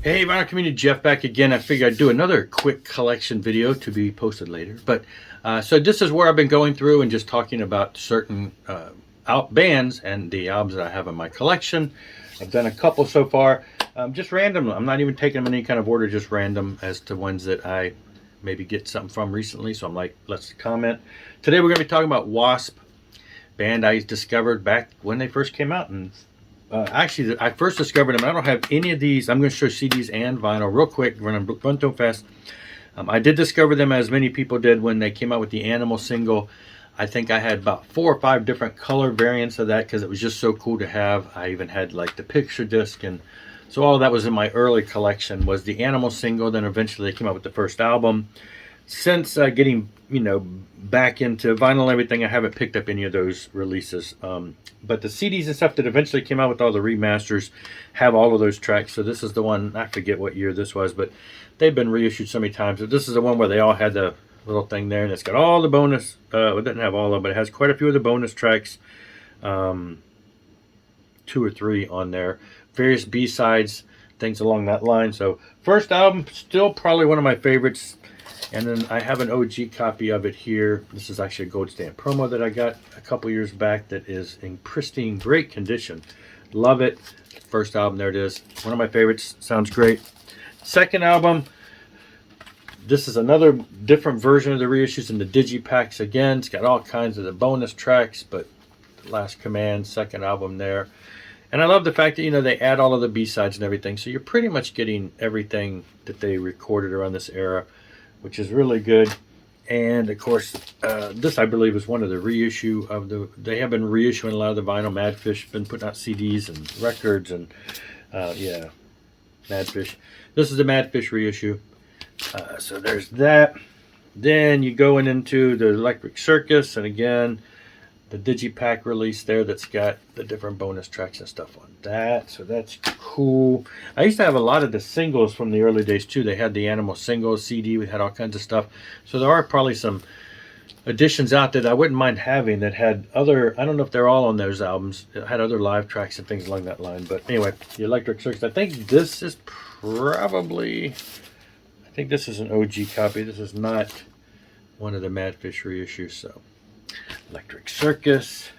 Hey, Vinyl Community, Jeff back again. I figured I'd do another quick collection video to be posted later. But so this is where I've been going through and just talking about certain bands and the albums that I have in my collection. I've done a couple so far, just random. I'm not even taking them in any kind of order, just random as to ones that I maybe get something from recently. So I'm like, let's comment. Today we're going to be talking about W.A.S.P, band I discovered back when they first came out, and actually, I first discovered them. I don't have any of these. I'm going to show CDs and vinyl real quick. Run through them fast. I did discover them, as many people did, when they came out with the Animal single. I think I had about 4 or 5 different color variants of that because it was just so cool to have. I even had like the picture disc, and so all that was in my early collection was the Animal single. Then eventually they came out with the first album. Since getting back into vinyl and everything, I haven't picked up any of those releases. But the CDs and stuff that eventually came out with all the remasters have all of those tracks. So this is the one, I forget what year this was, but they've been reissued so many times. So this is the one where they all had the little thing there, and it's got all the bonus. It doesn't have all of them, but it has quite a few of the bonus tracks, 2 or 3 on there. Various B-sides, things along that line. So first album, still probably one of my favorites. And then I have an OG copy of it here. This is actually a gold stamp promo that I got a couple years back that is in pristine, great condition. Love it. First album, there it is. One of my favorites. Sounds great. Second album, this is another different version of the reissues in the digipacks again. It's got all kinds of the bonus tracks, but Last Command, second album there. And I love the fact that, they add all of the B-sides and everything. So you're pretty much getting everything that they recorded around this era, which is really good. And of course, this I believe is one of the reissue of the. They have been reissuing a lot of the vinyl. Madfish been putting out CDs and records, and yeah, Madfish. This is the Madfish reissue. So there's that. Then you going into the Electric Circus, and again, the digipack release there that's got the different bonus tracks and stuff on that. So that's cool. I used to have a lot of the singles from the early days too. They had the Animal singles CD. We had all kinds of stuff. So there are probably some additions out there that I wouldn't mind having that had other, I don't know if they're all on those albums, it had other live tracks and things along that line. But anyway, the Electric Circus. I think this is probably, I think this is an OG copy. This is not one of the Madfish reissues. So Electric Circus.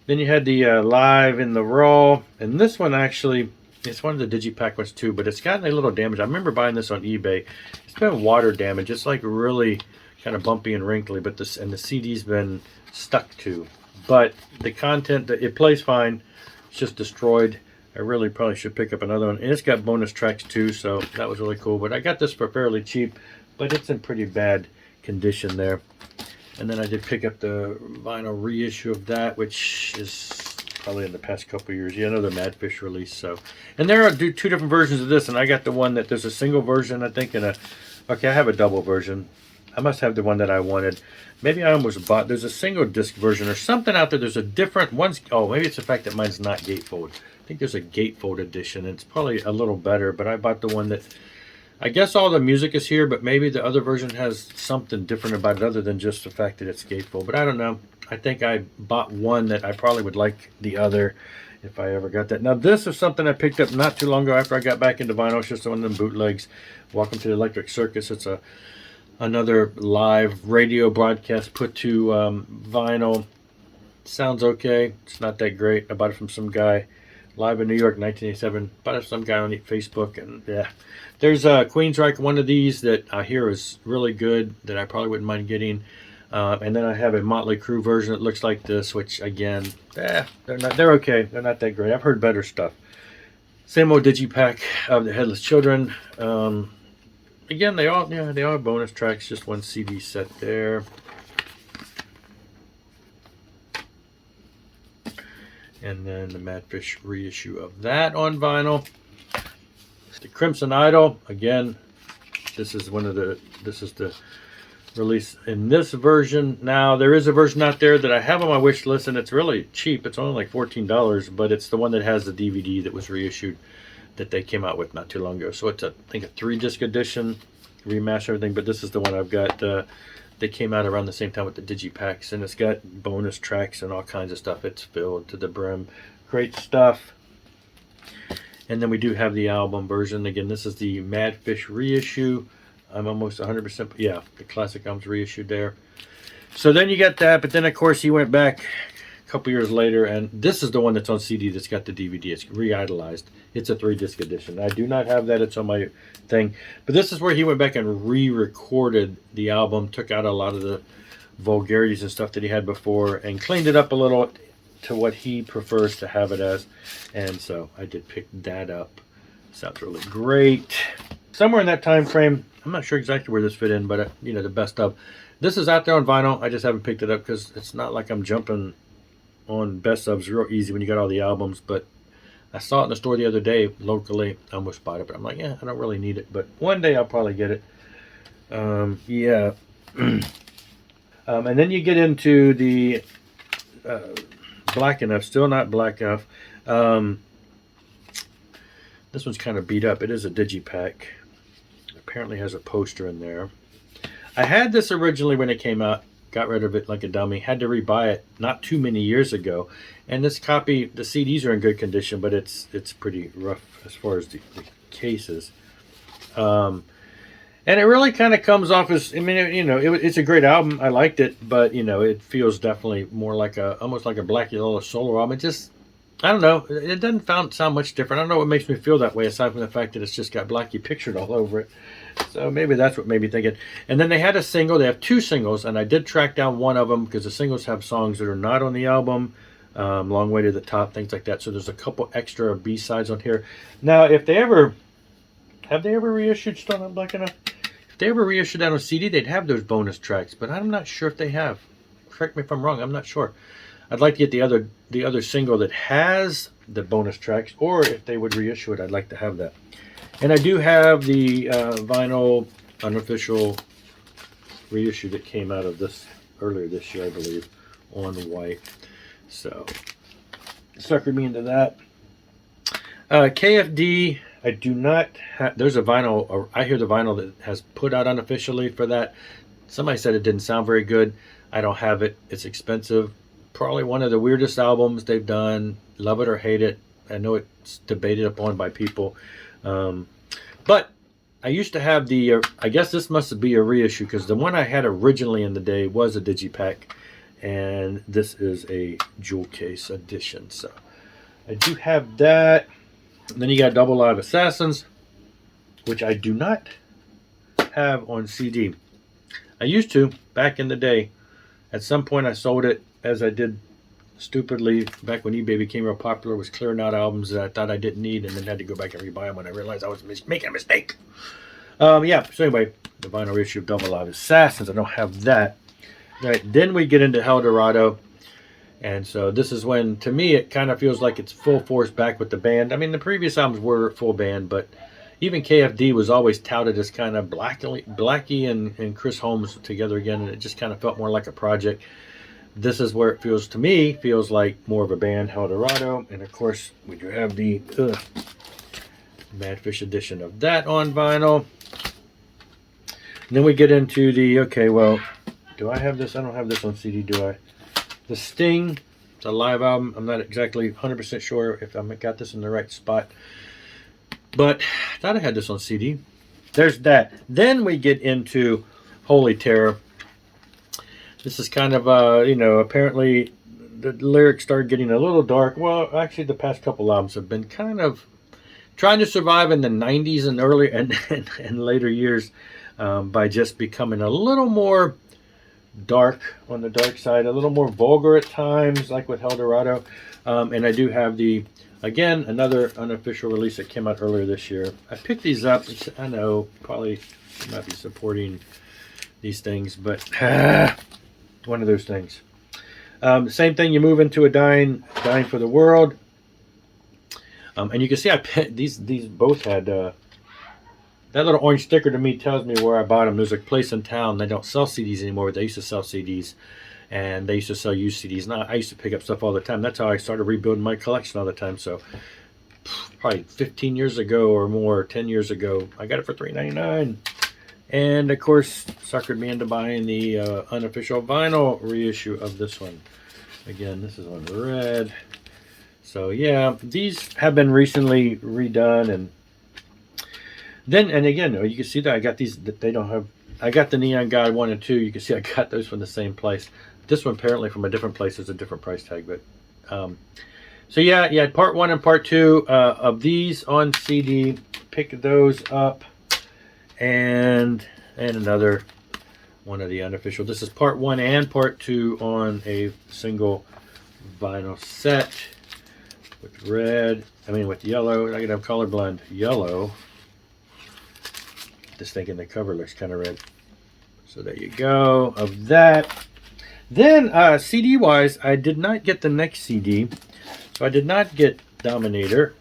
Then you had the Live in the Raw, and this one actually, it's one of the digipack ones too, but it's gotten a little damage. I remember buying this on eBay. It's been water damage. It's like really kind of bumpy and wrinkly, but this, and the CD's been stuck to. But the content, it plays fine. It's just destroyed. I really probably should pick up another one. And it's got bonus tracks too, so that was really cool. But I got this for fairly cheap, but it's in pretty bad condition there. And then I did pick up the vinyl reissue of that, which is probably in the past couple of years. Yeah, another Madfish release. So, and there are 2 different versions of this, and I got the one that there's a single version, I think, and okay, I have a double version. I must have the one that I wanted. Maybe I almost bought. There's a single disc version or something out there. There's a different one's. Oh, maybe it's the fact that mine's not gatefold. I think there's a gatefold edition. It's probably a little better, but I bought the one that. I guess all the music is here, but maybe the other version has something different about it other than just the fact that it's gatefold. But I don't know. I think I bought one that I probably would like the other if I ever got that. Now, this is something I picked up not too long ago after I got back into vinyl. It's just one of them bootlegs. Welcome to the Electric Circus. It's another live radio broadcast put to vinyl. Sounds okay. It's not that great. I bought it from some guy. Live in New York, 1987. Bought it from some guy on Facebook, and yeah. There's Queensryche, one of these that I hear is really good that I probably wouldn't mind getting. And then I have a Motley Crue version that looks like this, which again, they're okay. They're not that great. I've heard better stuff. Same old digipack of the Headless Children. Again, they all are bonus tracks. Just one CD set there. And then the Madfish reissue of that on vinyl. The Crimson Idol, again, this is the release in this version. Now, there is a version out there that I have on my wish list, and it's really cheap. It's only like $14, but it's the one that has the DVD that was reissued that they came out with not too long ago. So it's, I think, a 3-disc edition, remaster everything, but this is the one I've got. They came out around the same time with the digipacks, and it's got bonus tracks and all kinds of stuff. It's filled to the brim. Great stuff. And then we do have the album version. Again, this is the Madfish reissue. I'm almost 100%, yeah, the classic album's reissued there. So then you got that, but then of course he went back a couple years later, and this is the one that's on CD that's got the DVD. It's Reidolized. It's a 3-disc edition. I do not have that. It's on my thing. But this is where he went back and re-recorded the album, took out a lot of the vulgarities and stuff that he had before, and cleaned it up a little to what he prefers to have it as. And so I did pick that up. Sounds really great. Somewhere in that time frame, I'm not sure exactly where this fit in, but you know, the best of. This is out there on vinyl. I just haven't picked it up because it's not like I'm jumping on best ofs real easy when you got all the albums. But I saw it in the store the other day locally. I almost bought it, but I'm like, yeah, I don't really need it. But one day I'll probably get it. Yeah. And then you get into the Black Enough, still not Black Enough. This one's kind of beat up. It is a digipack. Apparently has a poster in there. I had this originally when it came out, got rid of it like a dummy, had to rebuy it not too many years ago. And this copy, the CDs are in good condition, but it's pretty rough as far as the cases. And it really kind of comes off as, I mean, you know, it's a great album. I liked it, but, you know, it feels definitely more like almost like a Black Yellow solo album. It just, I don't know. It doesn't sound much different. I don't know what makes me feel that way, aside from the fact that it's just got Blackie pictured all over it. So maybe that's what made me think it. And then they had a single. They have 2 singles, and I did track down one of them because the singles have songs that are not on the album. Long Way to the Top, things like that. So there's a couple extra B-sides on here. Now, if they ever, have they ever reissued Still Not Black Enough? If they ever reissued that on CD, they'd have those bonus tracks, but I'm not sure if they have. Correct me if I'm wrong. I'm not sure. I'd like to get the other single that has the bonus tracks, or if they would reissue it, I'd like to have that. And I do have the vinyl unofficial reissue that came out of this earlier this year, I believe, on white. So, suckered me into that. KFD, I do not have, there's a vinyl, or I hear the vinyl that has put out unofficially for that. Somebody said it didn't sound very good. I don't have it. It's expensive. Probably one of the weirdest albums they've done. Love it or hate it. I know it's debated upon by people. But I used to have the, I guess this must be a reissue, because the one I had originally in the day was a digipack. And this is a jewel case edition. So I do have that. And then you got Double Live Assassins, which I do not have on CD. I used to back in the day. At some point I sold it, as I did stupidly back when eBay became real popular, was clearing out albums that I thought I didn't need, and then had to go back and rebuy them when I realized I was making a mistake. Yeah, so anyway, the vinyl issue of Double Live Assassins, I don't have that. All right, then we get into Helldorado, and so this is when, to me, it kind of feels like it's full force back with the band. I mean, the previous albums were full band, but even KFD was always touted as kind of Blackie and Chris Holmes together again, and it just kind of felt more like a project. This is where it feels, to me, feels like more of a band, Helldorado. And of course, we do have the Madfish edition of that on vinyl. And then we get into the, okay, well, do I have this? I don't have this on CD, do I? The Sting, it's a live album. I'm not exactly 100% sure if I got this in the right spot, but I thought I had this on CD. There's that. Then we get into Unholy Terror. This is kind of, you know, apparently the lyrics started getting a little dark. Well, actually, the past couple albums have been kind of trying to survive in the 90s and early and later years by just becoming a little more dark on the dark side, a little more vulgar at times, like with Helldorado. And I do have the, again, another unofficial release that came out earlier this year. I picked these up. I know, probably not be supporting these things, but one of those things. Same thing, you move into a dying for the world. And you can see these both had that little orange sticker to me tells me where I bought them. There's a place in town, they don't sell CDs anymore, but they used to sell CDs, and they used to sell used CDs. Now I used to pick up stuff all the time. That's how I started rebuilding my collection all the time. So probably 15 years ago or more, 10 years ago, I got it for $3.99. And of course, suckered me into buying the unofficial vinyl reissue of this one. Again, this is on red. So yeah, these have been recently redone, and then and again, you can see that I got these. They don't have. I got the Neon God 1 and 2. You can see I got those from the same place. This one apparently from a different place is a different price tag, but. So yeah, part 1 and part 2 of these on CD. Pick those up, and another one of the unofficial. This is part 1 and part 2 on a single vinyl set with red. I mean with yellow. I could have colorblind yellow. Just thinking the cover looks kind of red. So there you go of that. Then CD wise, I did not get the next CD. So I did not get Dominator.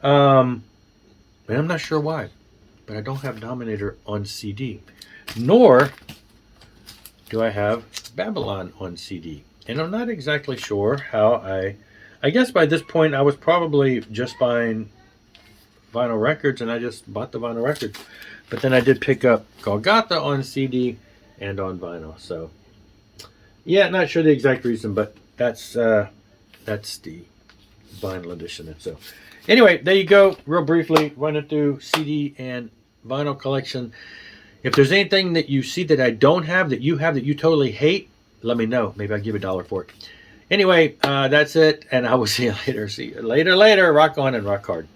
And I'm not sure why. But I don't have Dominator on CD. Nor do I have Babylon on CD. And I'm not exactly sure how I guess by this point I was probably just buying vinyl records, and I just bought the vinyl records. But then I did pick up Golgatha on CD and on vinyl. So yeah, not sure the exact reason, but that's the vinyl edition. And so anyway, there you go. Real briefly, running through CD and vinyl collection. If there's anything that you see that I don't have, that you have, that you totally hate, let me know. Maybe I'll give $1 for it. Anyway, that's it, and I will see you later. See you later. Rock on and rock hard.